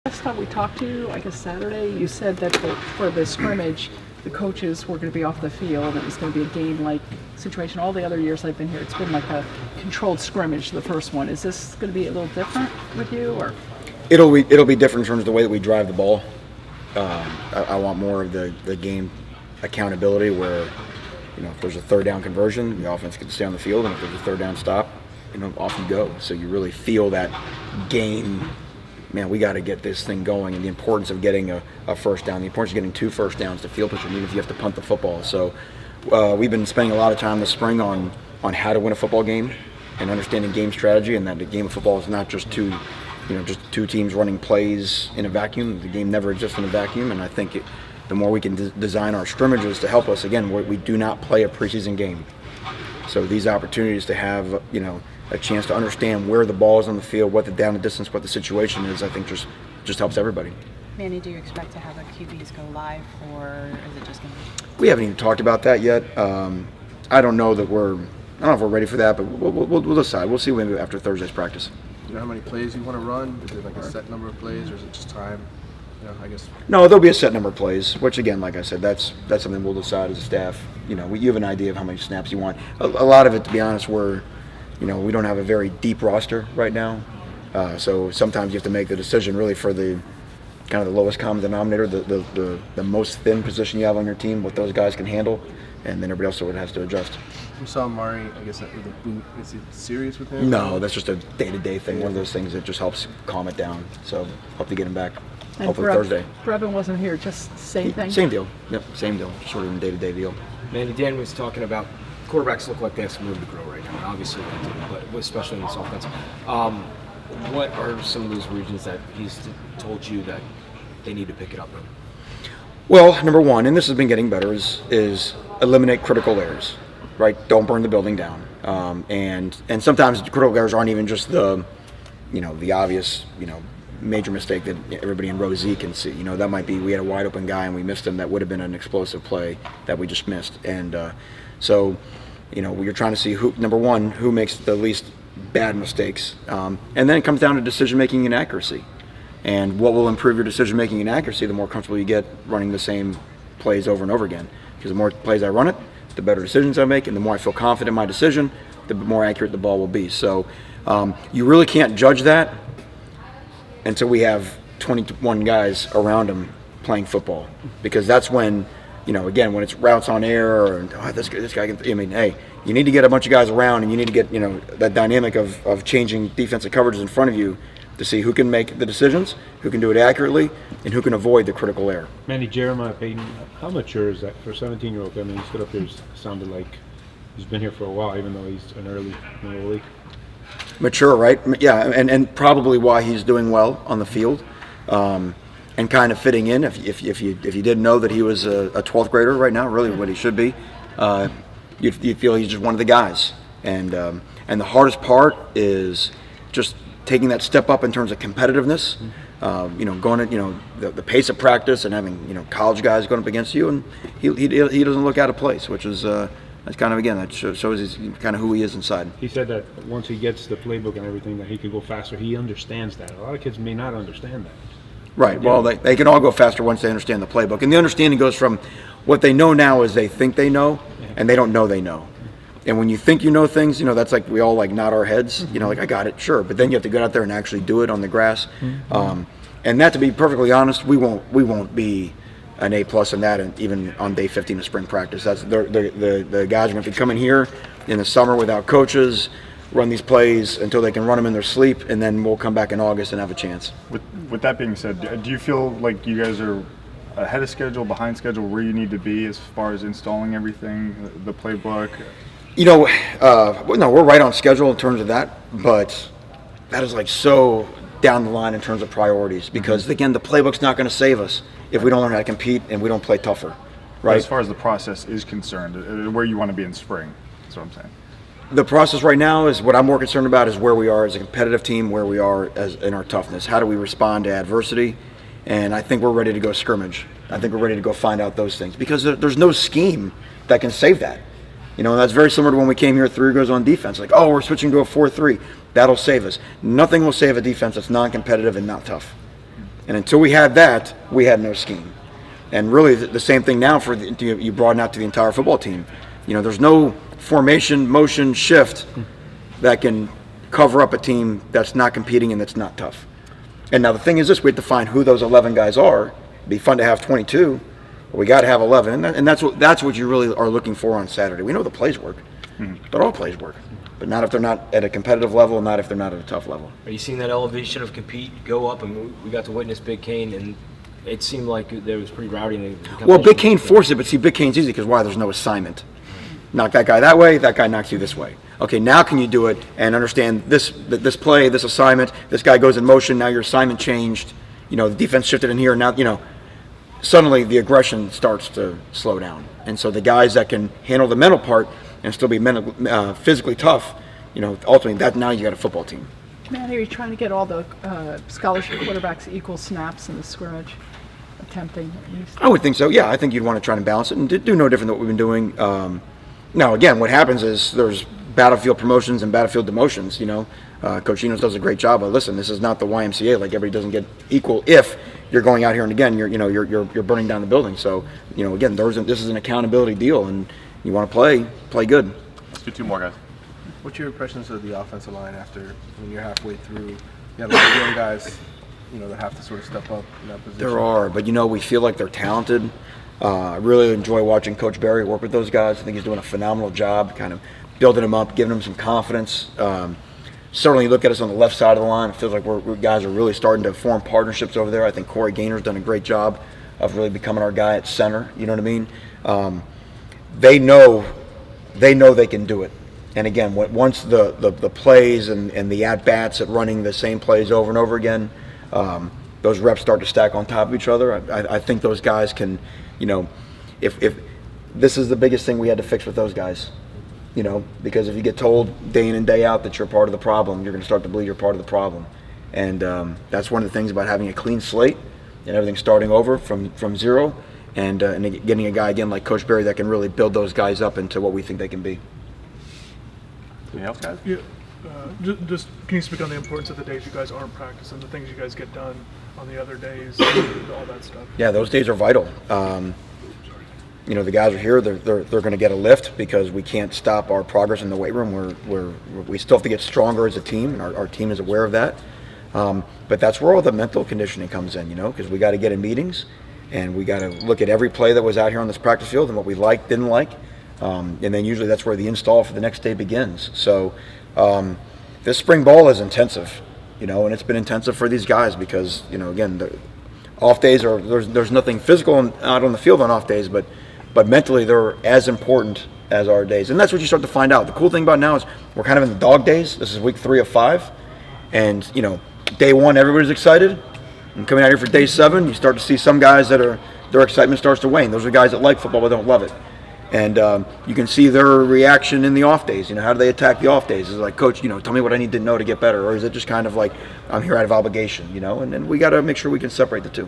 Last time we talked to you, I guess Saturday, you said that for the scrimmage, the coaches were going to be off the field and it was going to be a game-like situation. All the other years I've been here, it's been like a controlled scrimmage, the first one. Is this going to be a little different with you? Or It'll be different in terms of the way that we drive the ball. I want more of the game accountability where, if there's a third down conversion, the offense gets to stay on the field, and if there's a third down stop, off you go. So you really feel that game, man, we got to get this thing going, and the importance of getting a first down, the importance of getting 2 first downs to field position, even if you have to punt the football. So we've been spending a lot of time this spring on how to win a football game and understanding game strategy, and that the game of football is not just two teams running plays in a vacuum. The game never exists in a vacuum, and I think the more we can design our scrimmages to help us, again, we do not play a preseason game. So these opportunities to have, a chance to understand where the ball is on the field, what the down and distance, what the situation is, I think just helps everybody. Manny, do you expect to have the QBs go live, or is it just going to be? We haven't even talked about that yet. I don't know if we're ready for that, but we'll decide. We'll see maybe after Thursday's practice. Do you know how many plays you want to run? Is it like a set number of plays, or is it just time? I guess. No, there'll be a set number of plays, which again, like I said, that's something we'll decide as a staff. You have an idea of how many snaps you want. A lot of it, to be honest, we don't have a very deep roster right now. So sometimes you have to make the decision really for the kind of the lowest common denominator, the most thin position you have on your team, what those guys can handle, and then everybody else sort of has to adjust. You saw Mari, I guess, with a boot. Is it serious with him? No, that's just a day-to-day thing. One of those things that just helps calm it down. So hope to get him back. and Hopefully Thursday. Brevin wasn't here, just same thing? Same deal. Yep, same deal. Just sort of a day-to-day deal. Manny, Dan was talking about quarterbacks look like they have some room to grow right now, and obviously they do, but especially in this offense. What are some of those regions that he's told you that they need to pick it up in? Well, number one, and this has been getting better, is eliminate critical errors, right? Don't burn the building down. And sometimes critical errors aren't even just the obvious, major mistake that everybody in row Z can see. That might be we had a wide open guy and we missed him. That would have been an explosive play that we just missed. And so, you're trying to see who makes the least bad mistakes. And then it comes down to decision making and accuracy. And what will improve your decision making and accuracy, the more comfortable you get running the same plays over and over again. Because the more plays I run it, the better decisions I make, and the more I feel confident in my decision, the more accurate the ball will be. So you really can't judge that until we have 21 guys around him playing football, because that's when, again, when it's routes on air or this guy can. Hey, you need to get a bunch of guys around, and you need to get that dynamic of changing defensive coverages in front of you to see who can make the decisions, who can do it accurately, and who can avoid the critical error. Manny, Jeremiah Payton, how mature is that for a 17-year-old? I mean, he stood up here, sounded like he's been here for a while, even though he's an early in the league. Mature, right? Yeah, and probably why he's doing well on the field, and kind of fitting in. If you didn't know that he was a 12th grader right now, really what he should be, you'd feel he's just one of the guys. And the hardest part is just taking that step up in terms of competitiveness. Going at the pace of practice and having college guys going up against you, and he doesn't look out of place, which is. That's kind of, again, that shows he's kind of who he is inside. He said that once he gets the playbook and everything, that he could go faster. He understands that. A lot of kids may not understand that. Right. Well, they can all go faster once they understand the playbook. And the understanding goes from what they know now is they think they know, and they don't know they know. And when you think you know things, that's like we all nod our heads, I got it, sure. But then you have to get out there and actually do it on the grass. And that, to be perfectly honest, we won't be an A+ in that, and even on day 15 of spring practice. That's the guys are going to be coming here in the summer without coaches, run these plays until they can run them in their sleep, and then we'll come back in August and have a chance. With that being said, do you feel like you guys are ahead of schedule, behind schedule, where you need to be as far as installing everything, the playbook? No, we're right on schedule in terms of that, but that is so down the line in terms of priorities, because again, the playbook's not going to save us if we don't learn how to compete and we don't play tougher, right? But as far as the process is concerned, where you want to be in spring, that's what I'm saying. The process right now is what I'm more concerned about is where we are as a competitive team, where we are in our toughness. How do we respond to adversity? And I think we're ready to go scrimmage. I think we're ready to go find out those things, because there's no scheme that can save that. And that's very similar to when we came here 3 years on defense. We're switching to a 4-3. That'll save us. Nothing will save a defense that's non-competitive and not tough. And until we had that, we had no scheme. And really, the same thing now for you broaden out to the entire football team. There's no formation, motion, shift that can cover up a team that's not competing and that's not tough. And now the thing is this: we have to find who those 11 guys are. It'd be fun to have 22, but we got to have 11, and that's what you really are looking for on Saturday. We know the plays work, but all plays work, but not if they're not at a competitive level, and not if they're not at a tough level. Are you seeing that elevation of compete go up? And we got to witness Big Kane, and it seemed like there was pretty rowdy. In the Well, Big Kane forced it, but see, Big Kane's easy because why? There's no assignment. Knock that guy that way, that guy knocks you this way. Okay, now can you do it and understand this play, this assignment, this guy goes in motion, now your assignment changed, the defense shifted in here, now, suddenly the aggression starts to slow down. And so the guys that can handle the mental part and still be physically tough, ultimately now you got a football team. Manny, are you trying to get all the scholarship quarterbacks equal snaps in the scrimmage? Attempting at least? I would think so, yeah. I think you'd want to try and balance it and do no different than what we've been doing. Now, again, what happens is there's battlefield promotions and battlefield demotions. Coach Enos does a great job. But listen, this is not the YMCA. Like, everybody doesn't get equal if you're going out here and again you're burning down the building. So again, this is an accountability deal, and you want to play good. Let's do 2 more, guys. What's your impressions of the offensive line after when you're halfway through? You have a lot of young guys, that have to sort of step up in that position. There are, but we feel like they're talented. I really enjoy watching Coach Barry work with those guys. I think he's doing a phenomenal job, kind of building them up, giving them some confidence. Certainly, you look at us on the left side of the line, it feels like we're guys are really starting to form partnerships over there. I think Corey Gaynor's done a great job of really becoming our guy at center. You know what I mean? They know they can do it. And again, once the plays and the at-bats at running the same plays over and over again, those reps start to stack on top of each other. I think those guys can, if this is the biggest thing we had to fix with those guys, because if you get told day in and day out that you're part of the problem, you're going to start to believe you're part of the problem. And that's one of the things about having a clean slate and everything starting over from zero, and getting a guy again like Coach Barry that can really build those guys up into what we think they can be. Anything else, guys? Yeah. Just can you speak on the importance of the days you guys aren't practicing, the things you guys get done on the other days, all that stuff? Yeah, those days are vital. The guys are here. They're going to get a lift because we can't stop our progress in the weight room. We still have to get stronger as a team, and our team is aware of that. But that's where all the mental conditioning comes in, because we got to get in meetings, and we got to look at every play that was out here on this practice field and what we liked, didn't like, and then usually that's where the install for the next day begins. So this spring ball is intensive, and it's been intensive for these guys because, again, the off days there's nothing physical out on the field on off days, but mentally they're as important as our days. And that's what you start to find out. The cool thing about now is we're kind of in the dog days. This is week 3 of 5. And, day 1, everybody's excited. And coming out here for day 7, you start to see some guys their excitement starts to wane. Those are guys that like football but don't love it. And you can see their reaction in the off days. How do they attack the off days? Is it like, Coach, tell me what I need to know to get better? Or is it just kind of like, I'm here out of obligation, And we got to make sure we can separate the two.